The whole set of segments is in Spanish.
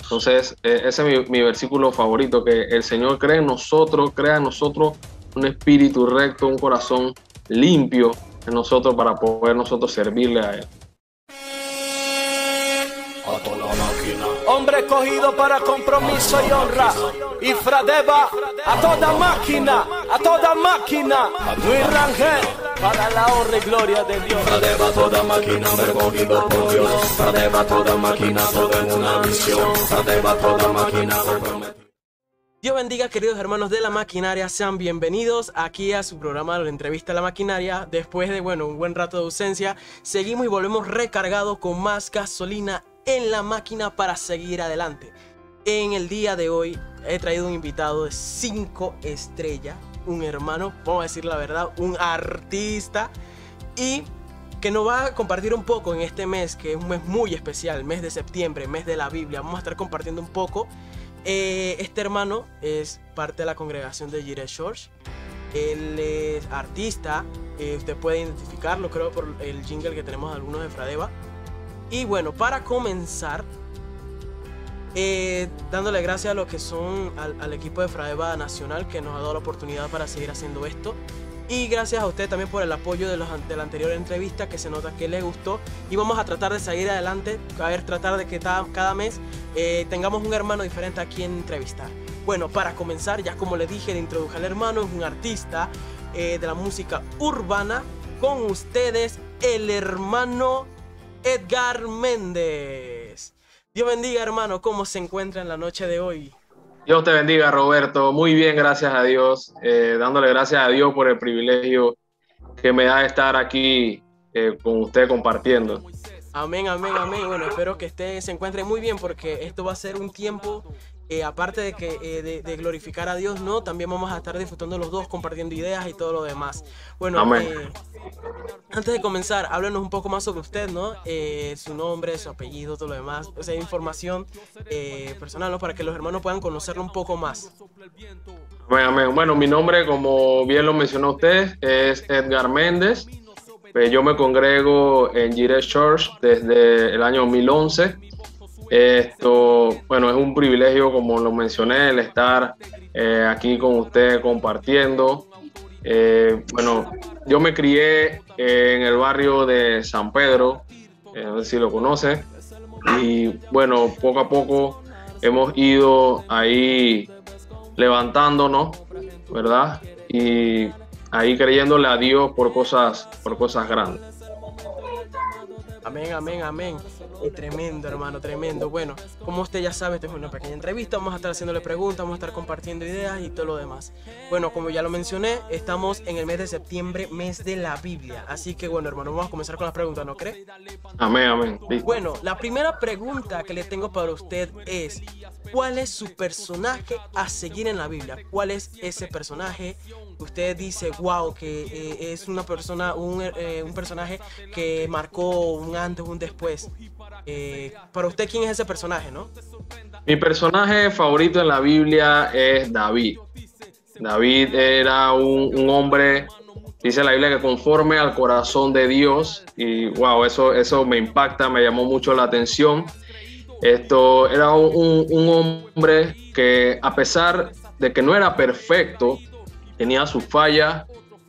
Entonces, ese es mi versículo favorito, que el Señor crea en nosotros un espíritu recto, un corazón limpio en nosotros para poder nosotros servirle a Él. Hombre escogido para compromiso y honra. Y Fradeva a toda máquina, Luis Rangel para la honra y gloria de Dios. Fradeva a toda máquina, hombre escogido por Dios. Fradeva a toda máquina, todo en una misión. Fradeva a toda máquina, comprometido. Dios bendiga, queridos hermanos de La Maquinaria, sean bienvenidos aquí a su programa La Entrevista a La Maquinaria. Después de, un buen rato de ausencia, seguimos y volvemos recargados con más gasolina en la máquina para seguir adelante. En el día de hoy he traído un invitado de 5 estrellas, un hermano, vamos a decir la verdad, un artista, y que nos va a compartir un poco en este mes, que es un mes muy especial, mes de septiembre, mes de la Biblia. Vamos a estar compartiendo un poco. Este hermano es parte de la congregación de Jireh Church. Él es artista, usted puede identificarlo, creo, por el jingle que tenemos de algunos de Fradeva. Y bueno, para comenzar, dándole gracias a lo que son al equipo de Fradeva Nacional, que nos ha dado la oportunidad para seguir haciendo esto. Y gracias a usted también por el apoyo de la anterior entrevista, que se nota que le gustó. Y vamos a tratar de seguir adelante, tratar de que cada mes tengamos un hermano diferente a quien entrevistar. Bueno, para comenzar, ya como le dije, le introduje al hermano, es un artista de la música urbana. Con ustedes, el hermano Edgar Méndez. Dios bendiga, hermano, ¿cómo se encuentra en la noche de hoy? Dios te bendiga, Roberto. Muy bien, gracias a Dios. Dándole gracias a Dios por el privilegio que me da de estar aquí con usted compartiendo. Amén, amén, amén. Bueno, espero que se encuentre muy bien, porque esto va a ser un tiempo, aparte de glorificar a Dios, ¿no? También vamos a estar disfrutando los dos, compartiendo ideas y todo lo demás. Bueno, antes de comenzar, háblanos un poco más sobre usted, ¿no? Su nombre, su apellido, todo lo demás. O sea, información personal, ¿no? Para que los hermanos puedan conocerlo un poco más. Amén, amén. Bueno, mi nombre, como bien lo mencionó usted, es Edgar Méndez. Yo me congrego en Jireh Church desde el año 2011. Bueno, es un privilegio, como lo mencioné, el estar aquí con usted compartiendo. Bueno, yo me crié en el barrio de San Pedro, no sé si lo conoce, y bueno, poco a poco hemos ido ahí levantándonos, ¿verdad? Y ahí creyéndole a Dios por cosas grandes. Amén, amén, amén. Y tremendo, hermano, tremendo. Bueno, como usted ya sabe, esta es una pequeña entrevista. Vamos a estar haciéndole preguntas, vamos a estar compartiendo ideas y todo lo demás. Bueno, como ya lo mencioné, estamos en el mes de septiembre, mes de la Biblia. Así que bueno, hermano, vamos a comenzar con las preguntas, ¿no cree? Amén, amén. Sí. Bueno, la primera pregunta que le tengo para usted es: ¿cuál es su personaje a seguir en la Biblia? ¿Cuál es ese personaje? Usted dice, wow, que es una persona, un personaje que marcó un antes, un después. Para usted, ¿quién es ese personaje, no? Mi personaje favorito en la Biblia es David. David era un hombre, dice la Biblia, que conforme al corazón de Dios. Y wow, eso me impacta, me llamó mucho la atención. Era un hombre que, a pesar de que no era perfecto, tenía sus fallas,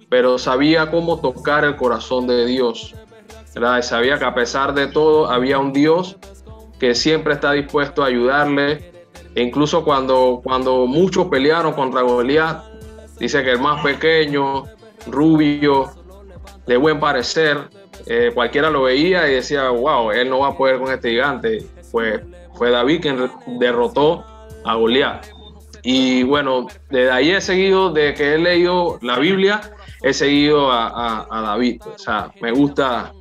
pero sabía cómo tocar el corazón de Dios, ¿verdad? Sabía que a pesar de todo había un Dios que siempre está dispuesto a ayudarle. E incluso cuando muchos pelearon contra Goliat, dice que el más pequeño, rubio, de buen parecer, cualquiera lo veía y decía, wow, él no va a poder con este gigante. Pues fue David quien derrotó a Goliat. Y bueno, desde ahí he seguido, desde que he leído la Biblia, he seguido a David. O sea, me gusta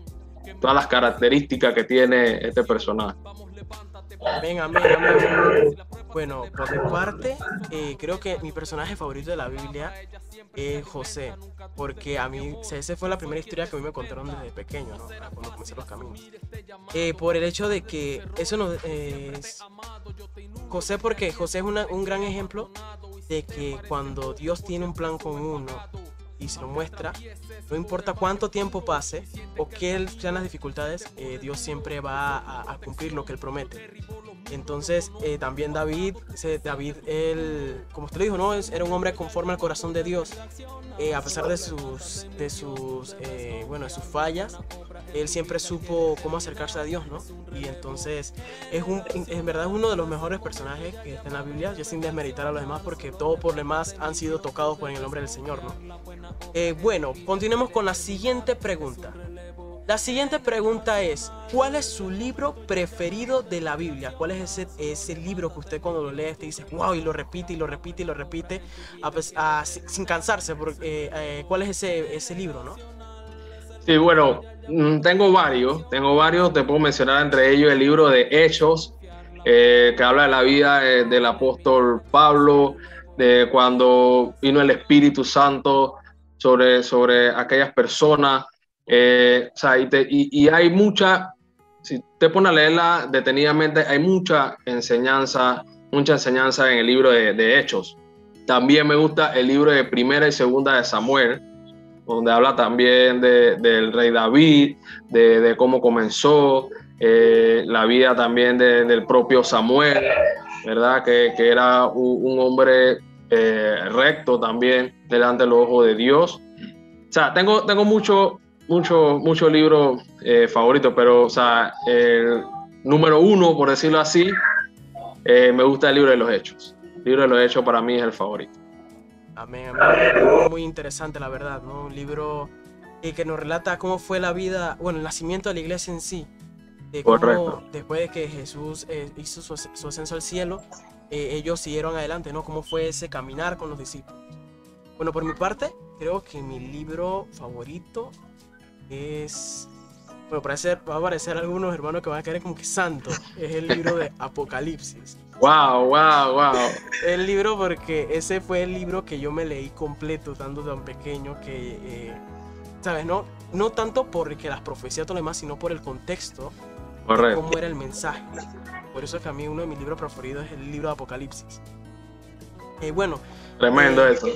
todas las características que tiene este personaje. Amén, amén, amén. Bueno, por mi parte, creo que mi personaje favorito de la Biblia es José, porque a mí esa fue la primera historia que a mí me contaron desde pequeño, ¿no? Cuando comencé los caminos. Por el hecho de que eso no es José, porque José es un gran ejemplo de que cuando Dios tiene un plan con uno, y se lo muestra, no importa cuánto tiempo pase o qué sean las dificultades, Dios siempre va a cumplir lo que Él promete. Entonces, también David, él, como usted lo dijo, ¿no? Era un hombre conforme al corazón de Dios. A pesar de sus fallas, él siempre supo cómo acercarse a Dios, ¿no? Y entonces, en verdad es uno de los mejores personajes que está en la Biblia, ya sin desmeritar a los demás, porque todos por demás han sido tocados por el nombre del Señor, ¿no? Bueno, continuemos con la siguiente pregunta. La siguiente pregunta es, ¿cuál es su libro preferido de la Biblia? ¿Cuál es ese libro que usted cuando lo lee te dice, wow, y lo repite, y lo repite, y lo repite, sin cansarse? ¿Cuál es ese libro, no? Sí, bueno, tengo varios, te puedo mencionar entre ellos el libro de Hechos, que habla de la vida del apóstol Pablo, de cuando vino el Espíritu Santo sobre aquellas personas. O sea, y hay mucha, si te pones a leerla detenidamente, hay mucha enseñanza en el libro de Hechos. También me gusta el libro de Primera y Segunda de Samuel, donde habla también del rey David, de cómo comenzó, la vida también del propio Samuel, ¿verdad? Que era un hombre recto también delante de los ojos de Dios. O sea, tengo muchos libros favoritos, pero o sea, el número uno, por decirlo así, me gusta el libro de los Hechos. El libro de los Hechos para mí es el favorito. Amén, muy interesante, la verdad, ¿no? Un libro que nos relata cómo fue la vida, bueno, el nacimiento de la iglesia en sí. Cómo, después de que Jesús hizo su ascenso al cielo, ellos siguieron adelante, ¿no? Cómo fue ese caminar con los discípulos. Bueno, por mi parte, creo que mi libro favorito es... Bueno, va a aparecer algunos hermanos que van a querer como que santo. Es el libro de Apocalipsis. Wow. El libro, porque ese fue el libro que yo me leí completo, tanto tan pequeño que, ¿sabes? No tanto porque las profecías y todo lo demás, sino por el contexto. Correcto. De cómo era el mensaje. Por eso es que a mí uno de mis libros preferidos es el libro de Apocalipsis. Bueno. Tremendo eso.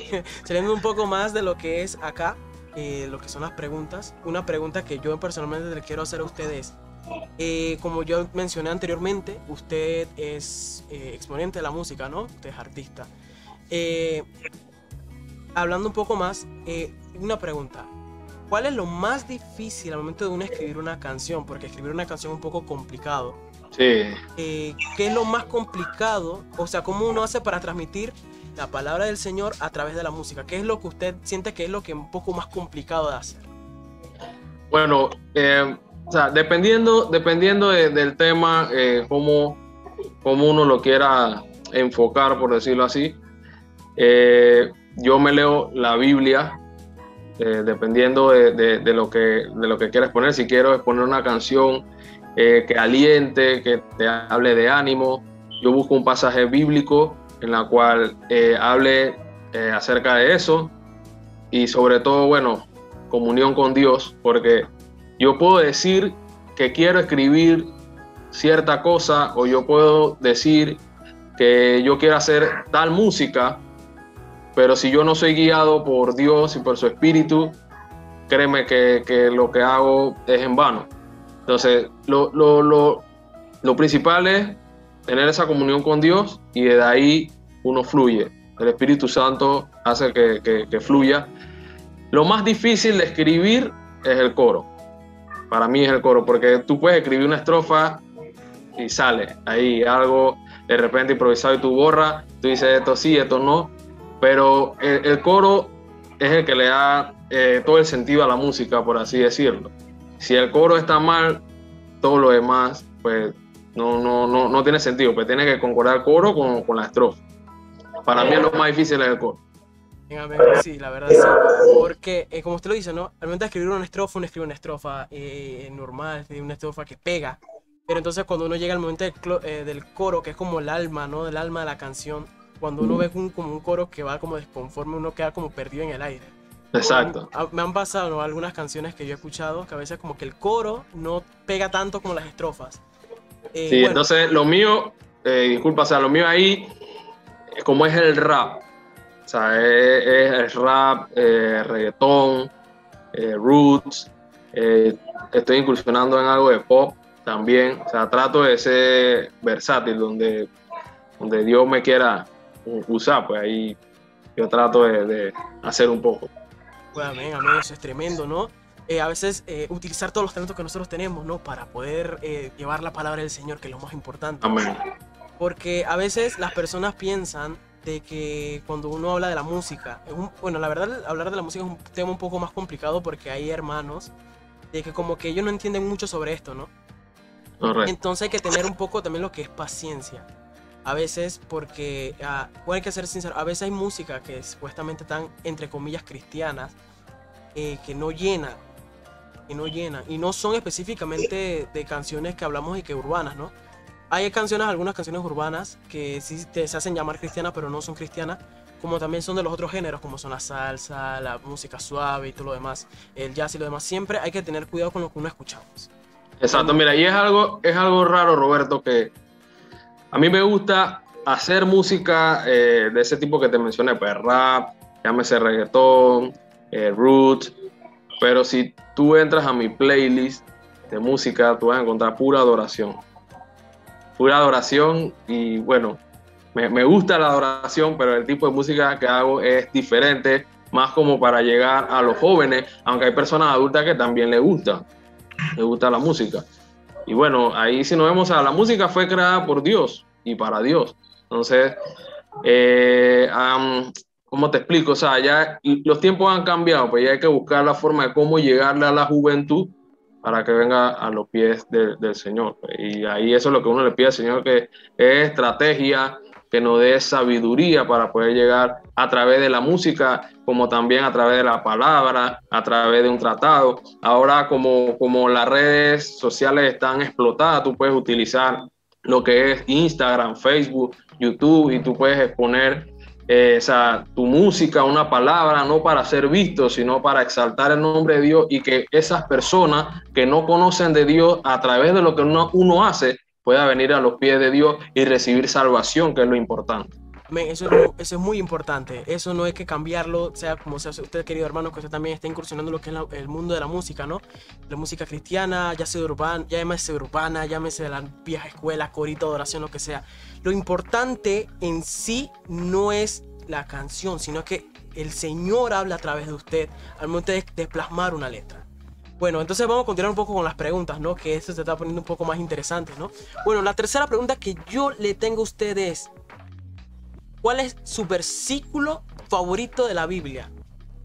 Saliendo un poco más de lo que es acá, lo que son las preguntas. Una pregunta que yo personalmente le quiero hacer a ustedes. Como yo mencioné anteriormente, usted es exponente de la música, ¿no? Usted es artista. Hablando un poco más, una pregunta. ¿Cuál es lo más difícil al momento de uno escribir una canción? Porque escribir una canción es un poco complicado. Sí. ¿Qué es lo más complicado? O sea, ¿cómo uno hace para transmitir la palabra del Señor a través de la música? ¿Qué es lo que usted siente que es lo que es un poco más complicado de hacer? Bueno, o sea, dependiendo del tema, cómo uno lo quiera enfocar, por decirlo así. Yo me leo la Biblia, dependiendo de lo que quieras poner. Si quiero exponer una canción que aliente, que te hable de ánimo, yo busco un pasaje bíblico en la cual hable acerca de eso, y sobre todo, bueno, comunión con Dios, porque yo puedo decir que quiero escribir cierta cosa, o yo puedo decir que yo quiero hacer tal música, pero si yo no soy guiado por Dios y por su Espíritu, créeme que lo que hago es en vano. Entonces, lo principal es tener esa comunión con Dios, y de ahí uno fluye. El Espíritu Santo hace que fluya. Lo más difícil de escribir es el coro. Para mí es el coro, porque tú puedes escribir una estrofa y sale ahí algo de repente improvisado y tú borras, tú dices esto sí, esto no, pero el coro es el que le da todo el sentido a la música, por así decirlo. Si el coro está mal, todo lo demás pues no tiene sentido, pues tiene que concordar el coro con la estrofa. Para mí lo más difícil es el coro. Sí, la verdad sí, porque como usted lo dice, ¿no? Al momento de escribir una estrofa, uno escribe una estrofa normal, una estrofa que pega, pero entonces cuando uno llega al momento del coro, que es como el alma, ¿no? El alma de la canción, cuando uno ve como un coro que va como desconforme, uno queda como perdido en el aire. Exacto. Me han pasado, ¿no?, algunas canciones que yo he escuchado que a veces como que el coro no pega tanto como las estrofas. Sí, bueno. Entonces lo mío, disculpa, o sea, lo mío ahí, como es el rap, o sea, es rap, reggaetón, roots. Estoy incursionando en algo de pop también. O sea, trato de ser versátil, donde Dios me quiera usar, pues ahí yo trato de hacer un poco. Pues amén, amén, eso es tremendo, ¿no? A veces utilizar todos los talentos que nosotros tenemos, ¿no? Para poder llevar la palabra del Señor, que es lo más importante. Amén. Porque a veces las personas piensan de que cuando uno habla de la música, bueno, la verdad, hablar de la música es un tema un poco más complicado porque hay hermanos de que como que ellos no entienden mucho sobre esto, ¿no? Correcto. Entonces hay que tener un poco también lo que es paciencia. A veces porque, bueno, hay que ser sincero, a veces hay música que supuestamente están, entre comillas, cristianas, que no llenan, y no son específicamente de canciones que hablamos y que urbanas, ¿no? Hay algunas canciones urbanas que sí se hacen llamar cristianas, pero no son cristianas, como también son de los otros géneros, como son la salsa, la música suave y todo lo demás, el jazz y lo demás. Siempre hay que tener cuidado con lo que uno escuchamos. Exacto, mira, y es algo raro, Roberto, que a mí me gusta hacer música de ese tipo que te mencioné, pues rap, llámese reggaetón, roots, pero si tú entras a mi playlist de música, tú vas a encontrar pura adoración y bueno, me gusta la adoración, pero el tipo de música que hago es diferente, más como para llegar a los jóvenes, aunque hay personas adultas que también les gusta la música. Y bueno, ahí si nos vemos, la música fue creada por Dios y para Dios. Entonces, ¿cómo te explico? O sea, ya los tiempos han cambiado, pues ya hay que buscar la forma de cómo llegarle a la juventud para que venga a los pies del Señor. Y ahí eso es lo que uno le pide al Señor, que es estrategia, que nos dé sabiduría para poder llegar a través de la música, como también a través de la palabra, a través de un tratado. Ahora, como las redes sociales están explotadas, tú puedes utilizar lo que es Instagram, Facebook, YouTube, y tú puedes exponer tu música, una palabra, no para ser visto, sino para exaltar el nombre de Dios, y que esas personas que no conocen de Dios, a través de lo que uno hace, pueda venir a los pies de Dios y recibir salvación, que es lo importante. Eso es muy importante. Eso no hay que cambiarlo, sea como sea usted, querido hermano, que usted también está incursionando en lo que es el mundo de la música, ¿no? La música cristiana, ya sea urbana, llámese de la vieja escuela, corito, adoración, lo que sea. Lo importante en sí no es la canción, sino que el Señor habla a través de usted al momento de plasmar una letra. Bueno, entonces vamos a continuar un poco con las preguntas, ¿no? Que esto se está poniendo un poco más interesante, ¿no? Bueno, la tercera pregunta que yo le tengo a usted es: ¿cuál es su versículo favorito de la Biblia?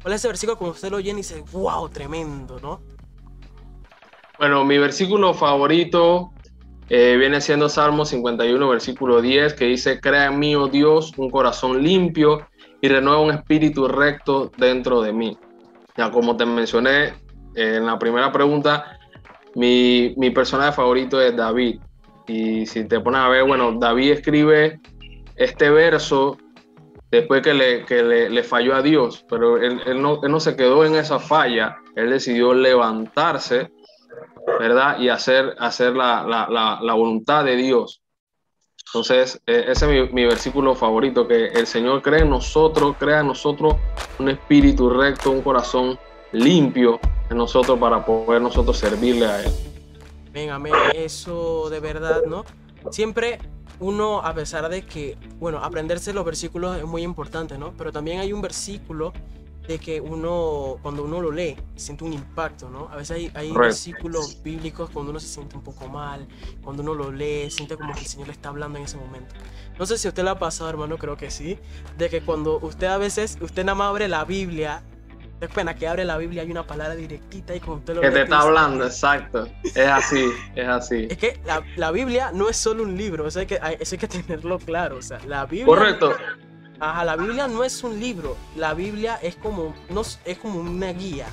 ¿Cuál es ese versículo cuando usted lo oye y dice, wow, tremendo, ¿no? Bueno, mi versículo favorito viene siendo Salmo 51, versículo 10, que dice: crea en mí, oh Dios, un corazón limpio y renueva un espíritu recto dentro de mí. Ya como te mencioné en la primera pregunta, mi personaje favorito es David. Y si te pones a ver, bueno, David escribe este verso después que le falló a Dios, pero él no se quedó en esa falla. Él decidió levantarse, ¿verdad? Y hacer la voluntad de Dios. Entonces, ese es mi versículo favorito, que el Señor crea en nosotros un espíritu recto, un corazón limpio en nosotros, para poder nosotros servirle a Él. Amén, eso de verdad, ¿no? Siempre uno, a pesar de que, bueno, aprenderse los versículos es muy importante, ¿no? Pero también hay un versículo de que uno, cuando uno lo lee, siente un impacto, ¿no? A veces hay versículos bíblicos cuando uno se siente un poco mal, cuando uno lo lee, siente como que el Señor le está hablando en ese momento. No sé si a usted le ha pasado, hermano, creo que sí, de que cuando usted nada más abre la Biblia, es pena que abre la Biblia, hay una palabra directita y cuando usted lo lee, que te está hablando, exacto. Es así. Es que la Biblia no es solo un libro, eso hay que tenerlo claro. O sea, la Biblia... Correcto. Ajá, la Biblia no es un libro. La Biblia es como una guía.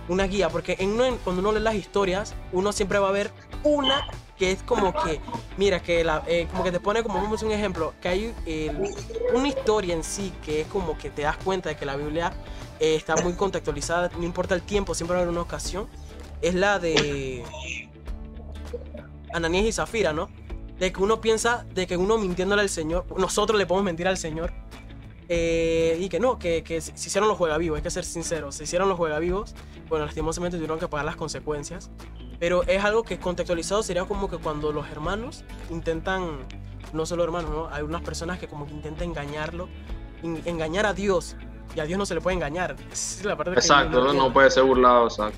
Una guía, porque cuando uno lee las historias, uno siempre va a ver una que es como que, mira, que como que te pone, como vamos a un ejemplo, que hay una historia en sí que es como que te das cuenta de que la Biblia está muy contextualizada, no importa el tiempo, siempre va a haber una ocasión. Es la de Ananías y Zafira, ¿no? De que uno piensa de que uno mintiéndole al Señor, nosotros le podemos mentir al Señor, y que no, que se hicieron los juegavivos, hay que ser sinceros, se hicieron los juegavivos, bueno, lastimosamente tuvieron que pagar las consecuencias, pero es algo que contextualizado sería como que cuando los hermanos intentan, no solo hermanos, ¿no? Hay unas personas que como que intentan engañar a Dios, y a Dios no se le puede engañar. Esa es la parte Exacto, que no puede ser burlado, exacto.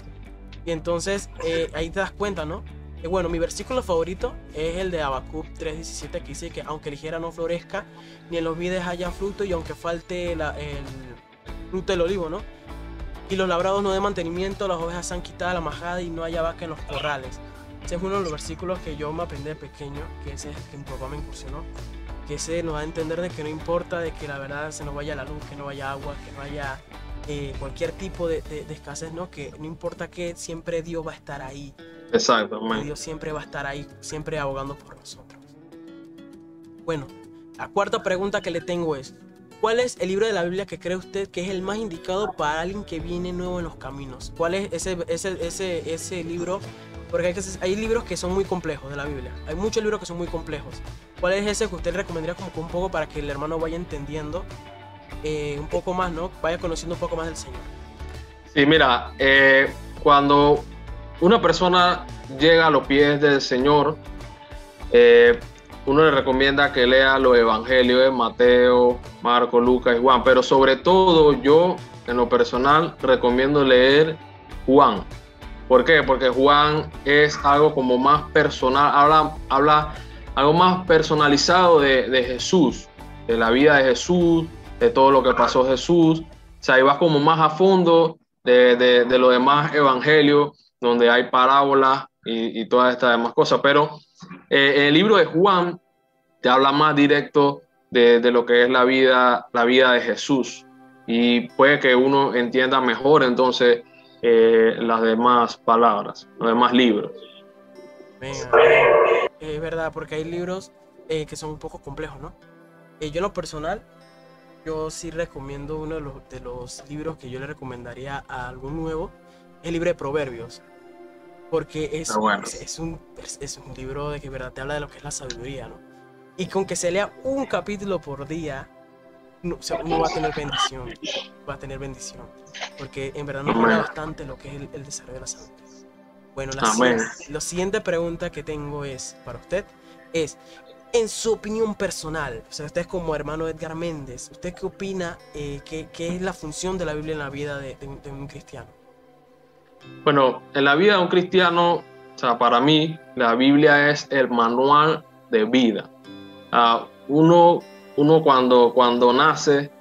Y entonces ahí te das cuenta, ¿no? Bueno, mi versículo favorito es el de Habacuc 3:17, que dice que aunque la higuera no florezca, ni en los vides haya fruto, y aunque falte el fruto del olivo, ¿no? Y los labrados no den mantenimiento, las ovejas se han quitado la majada y no haya vaca en los corrales. Ese es uno de los versículos que yo me aprendí de pequeño, que ese es el que mi papá me incursionó, que ese nos da a entender de que no importa de que la verdad se nos vaya la luz, que no vaya agua, que no haya cualquier tipo de escasez, ¿no? Que no importa que siempre Dios va a estar ahí. Exacto, Que Dios siempre va a estar ahí, siempre abogando por nosotros. Bueno, la cuarta pregunta que le tengo es: ¿cuál es el libro de la Biblia que cree usted que es el más indicado para alguien que viene nuevo en los caminos? ¿Cuál es ese libro? Porque hay libros que son muy complejos de la Biblia. Hay muchos libros que son muy complejos. ¿Cuál es ese que usted recomendaría como que un poco para que el hermano vaya entendiendo un poco más, ¿no? Vaya conociendo un poco más del Señor? Sí, mira, cuando una persona llega a los pies del Señor, uno le recomienda que lea los evangelios de Mateo, Marcos, Lucas y Juan, pero sobre todo yo, en lo personal, recomiendo leer Juan. ¿Por qué? Porque Juan es algo como más personal, habla algo más personalizado de Jesús, de la vida de Jesús, de todo lo que pasó Jesús. O sea, ahí vas como más a fondo de los demás evangelios, donde hay parábolas y todas estas demás cosas. Pero el libro de Juan te habla más directo de lo que es la vida de Jesús. Y puede que uno entienda mejor entonces las demás palabras, los demás libros. Venga, es verdad, porque hay libros que son un poco complejos, ¿no? Yo en lo personal, yo sí recomiendo uno de los libros que yo le recomendaría a algún nuevo, el libro de Proverbios. Porque es un libro de que verdad te habla de lo que es la sabiduría, ¿no? Y con que se lea un capítulo por día, uno va a tener bendición. Va a tener bendición. Porque en verdad nos habla bastante lo que es el desarrollo de la salud. Bueno, la siguiente pregunta que tengo es para usted es: en su opinión personal, o sea, usted como hermano Edgar Méndez, ¿usted qué opina qué es la función de la Biblia en la vida de un cristiano? Bueno, en la vida de un cristiano, o sea, para mí, la Biblia es el manual de vida. Uno cuando nace,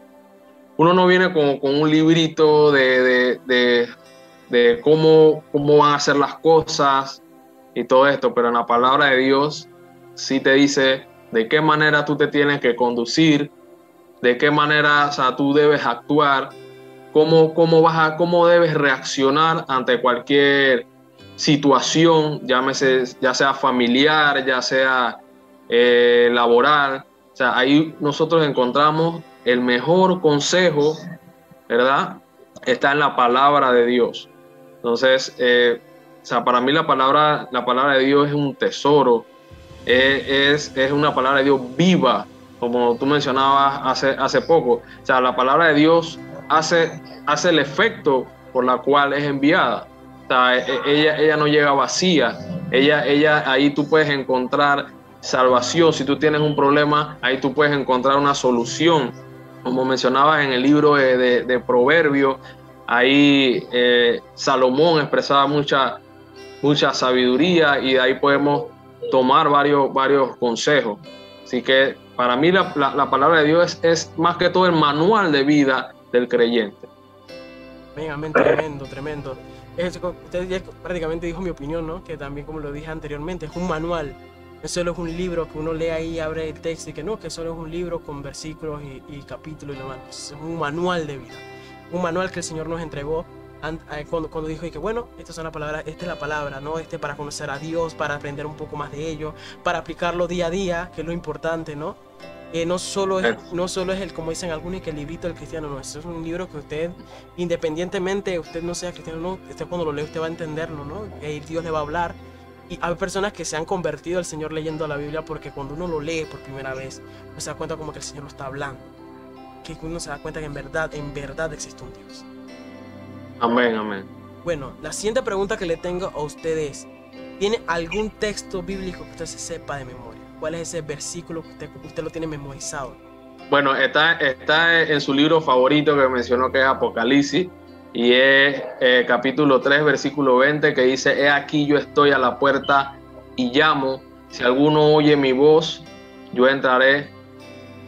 uno no viene con un librito de cómo van a hacer las cosas y todo esto, pero en la palabra de Dios sí te dice de qué manera tú te tienes que conducir, de qué manera, o sea, tú debes actuar, cómo debes reaccionar ante cualquier situación, ya sea familiar, ya sea laboral. O sea, ahí nosotros encontramos el mejor consejo, ¿verdad? Está en la palabra de Dios. Entonces, o sea, para mí la palabra de Dios es un tesoro, es una palabra de Dios viva, como tú mencionabas hace poco. O sea, la palabra de Dios hace el efecto por la cual es enviada. O sea, ella no llega vacía. Ella ahí tú puedes encontrar salvación. Si tú tienes un problema, ahí tú puedes encontrar una solución. Como mencionabas en el libro de Proverbios, ahí Salomón expresaba mucha sabiduría, y de ahí podemos tomar varios consejos. Así que para mí la palabra de Dios es más que todo el manual de vida del creyente. Venga, tremendo. Usted ya prácticamente dijo mi opinión, ¿no? Que también, como lo dije anteriormente, es un manual. No solo es un libro que uno lee ahí, abre el texto y que no, que solo es un libro con versículos y capítulos y demás. Es un manual de vida. Un manual que el Señor nos entregó cuando dijo y que bueno, esta es la palabra, ¿no? Para conocer a Dios, para aprender un poco más de ello, para aplicarlo día a día, que es lo importante, ¿no? No solo es el, como dicen algunos, que el librito del cristiano, no, eso es un libro que usted, independientemente usted no sea cristiano, no, usted cuando lo lee usted va a entenderlo, ¿no? Y Dios le va a hablar. Y hay personas que se han convertido al Señor leyendo la Biblia, porque cuando uno lo lee por primera vez, uno se da cuenta como que el Señor lo está hablando. que uno se da cuenta que en verdad existe un Dios. Amén, amén. Bueno, la siguiente pregunta que le tengo a usted es, ¿tiene algún texto bíblico que usted se sepa de memoria? ¿Cuál es ese versículo que usted lo tiene memorizado? Bueno, está en su libro favorito que mencionó, que es Apocalipsis, y es capítulo 3, versículo 20, que dice: he aquí yo estoy a la puerta y llamo, si alguno oye mi voz, yo entraré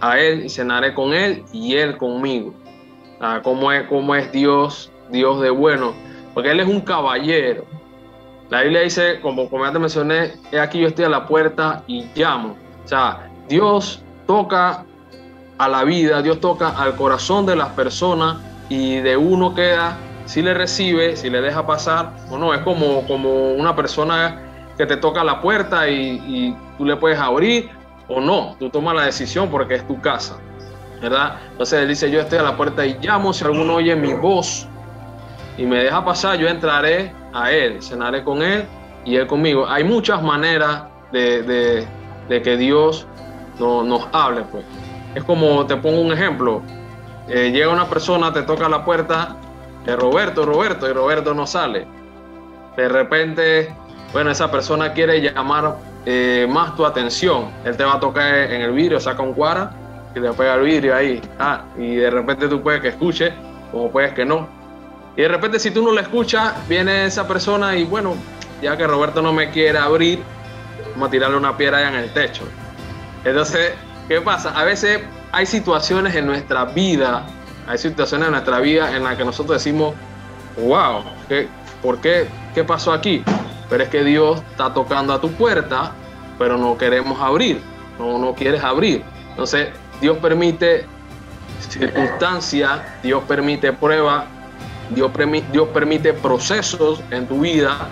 a él y cenaré con él y él conmigo. ¿Cómo es Dios de bueno? Porque él es un caballero. La Biblia dice, como ya te mencioné, he aquí yo estoy a la puerta y llamo. O sea, Dios toca a la vida, Dios toca al corazón de las personas, y de uno queda si le recibe, si le deja pasar o no. Es como una persona que te toca la puerta y tú le puedes abrir o no. Tú tomas la decisión porque es tu casa, ¿verdad? Entonces él dice: yo estoy a la puerta y llamo, si alguno oye mi voz y me deja pasar, yo entraré a él, cenaré con él y él conmigo. Hay muchas maneras de que Dios nos hable, pues. Es como, te pongo un ejemplo, llega una persona, te toca la puerta, Roberto, y Roberto no sale. De repente, bueno, esa persona quiere llamar más tu atención. Él te va a tocar en el vidrio, saca un cuara y te pega el vidrio ahí. Y de repente tú puedes que escuche, como puedes que no. Y de repente, si tú no lo escuchas, viene esa persona y bueno, ya que Roberto no me quiere abrir, vamos a tirarle una piedra allá en el techo. Entonces, ¿qué pasa? A veces hay situaciones en nuestra vida, en las que nosotros decimos: wow, ¿por qué? ¿Qué pasó aquí? Pero es que Dios está tocando a tu puerta, pero no queremos abrir, no quieres abrir. Entonces, Dios permite circunstancias, Dios permite pruebas, Dios permite procesos en tu vida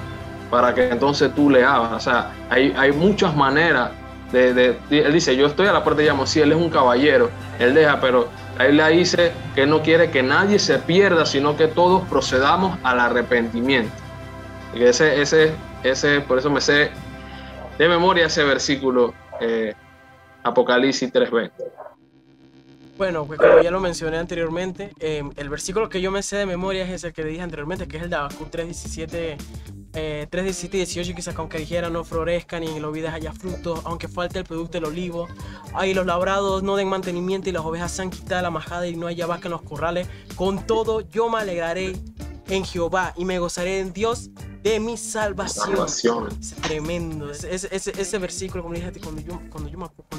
para que entonces tú le abras. O sea, hay muchas maneras. Él dice: yo estoy a la puerta y llamo. Sí, él es un caballero, él deja, pero él le dice que él no quiere que nadie se pierda, sino que todos procedamos al arrepentimiento. Y por eso me sé de memoria ese versículo, Apocalipsis 3:20. Bueno, pues como ya lo mencioné anteriormente, el versículo que yo me sé de memoria es el que le dije anteriormente, que es el de Habacuc 3:17 y 18, quizás aunque dijera no florezcan y en los vides haya frutos, aunque falte el producto del olivo, y los labrados no den mantenimiento y las ovejas sean quitadas de la majada y no haya vaca en los corrales, con todo yo me alegraré en Jehová y me gozaré en Dios de mi salvación. Es tremendo ese versículo, como dije, cuando yo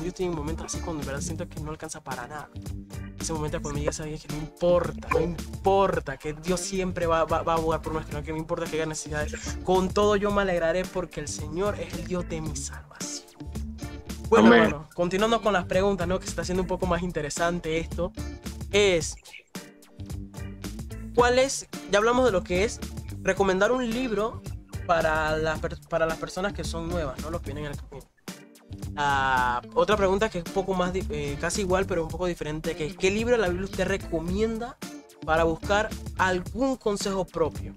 estoy en momentos así, cuando en verdad siento que no alcanza para nada, ese momento cuando ya sabía que no importa, que Dios siempre va a abogar por nuestro, que no importa que haya necesidades, con todo yo me alegraré porque el Señor es el Dios de mi salvación. Bueno, hermano, continuando con las preguntas, ¿no? Que se está haciendo un poco más interesante esto, es ¿cuál es? Ya hablamos de lo que es recomendar un libro para las personas que son nuevas, ¿no? Los que vienen al camino. Otra pregunta que es un poco más, casi igual, pero un poco diferente, que es: ¿qué libro de la Biblia usted recomienda para buscar algún consejo propio?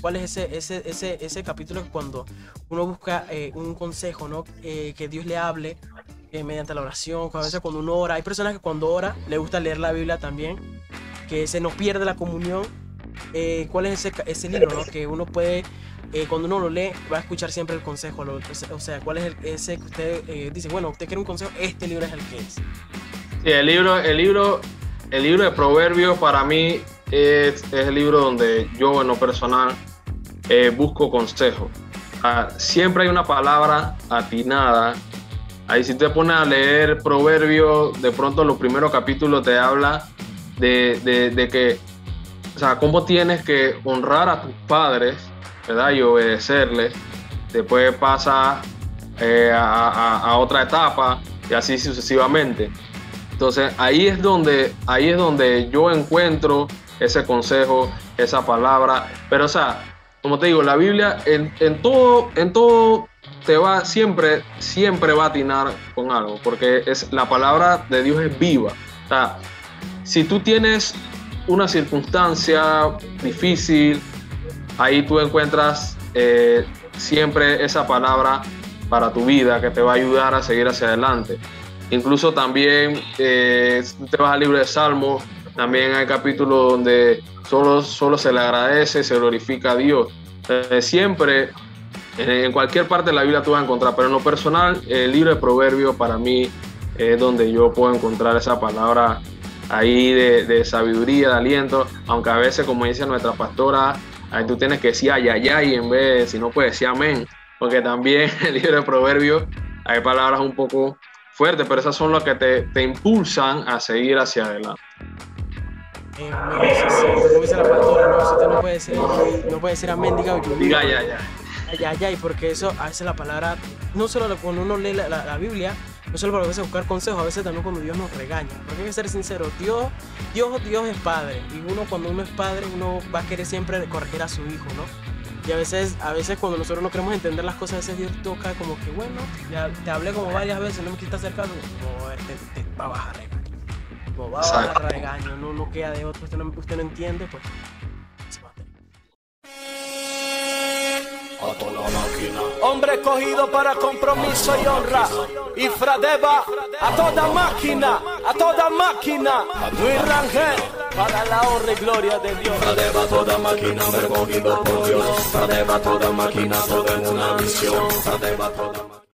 ¿Cuál es ese capítulo que cuando uno busca un consejo, ¿no? Que Dios le hable mediante la oración, a veces cuando uno ora? Hay personas que cuando ora le gusta leer la Biblia también, que se nos pierde la comunión. ¿Cuál es ese libro, ¿no? Que uno puede, cuando uno lo lee, va a escuchar siempre el consejo? O sea, ¿cuál es ese que usted dice, bueno, usted quiere un consejo, este libro es el que es? Sí, el libro de Proverbios para mí es el libro donde yo, en lo personal, busco consejo. Siempre hay una palabra atinada. Ahí, si te pones a leer Proverbios, de pronto los primeros capítulos te habla de que, o sea, cómo tienes que honrar a tus padres, ¿verdad? Y obedecerles. Después pasa a otra etapa y así sucesivamente. Entonces ahí es donde yo encuentro ese consejo, esa palabra. Pero, o sea, como te digo, la Biblia en todo te va siempre va a atinar con algo, porque la palabra de Dios es viva. O sea, si tú tienes una circunstancia difícil, ahí tú encuentras siempre esa palabra para tu vida que te va a ayudar a seguir hacia adelante. Incluso también, si te vas al libro de Salmos, también hay capítulos donde solo se le agradece, se glorifica a Dios. Siempre, en cualquier parte de la Biblia tú vas a encontrar, pero en lo personal, el libro de Proverbios para mí es donde yo puedo encontrar esa palabra ahí de sabiduría, de aliento, aunque a veces, como dice nuestra pastora, ahí tú tienes que decir ay, ay, ay, en vez, si no puedes decir amén, porque también el libro de Proverbios hay palabras un poco fuertes, pero esas son las que te impulsan a seguir hacia adelante. Como dice la pastora, no, usted no puede decir amén, diga ay, porque eso, a veces la palabra, no solo cuando uno lee la Biblia, no solo para a veces buscar consejos, a veces también cuando Dios nos regaña, porque hay que ser sincero, Dios es padre, y cuando uno es padre, uno va a querer siempre corregir a su hijo, ¿no? Y a veces cuando nosotros no queremos entender las cosas, a veces Dios toca como que, bueno, ya te hablé como varias veces, no me quisiste hacer caso, no, te va a bajar regaño. No va a bajar regaño, no queda de otro, usted no entiende, pues se va a tener. Hombre escogido para compromiso y honra. Y Fradeva a toda máquina. Luis Rangel para la honra y gloria de Dios. Fradeva toda máquina, hombre escogido por Dios. Fradeva toda máquina, todo en una misión. Fradeva toda máquina.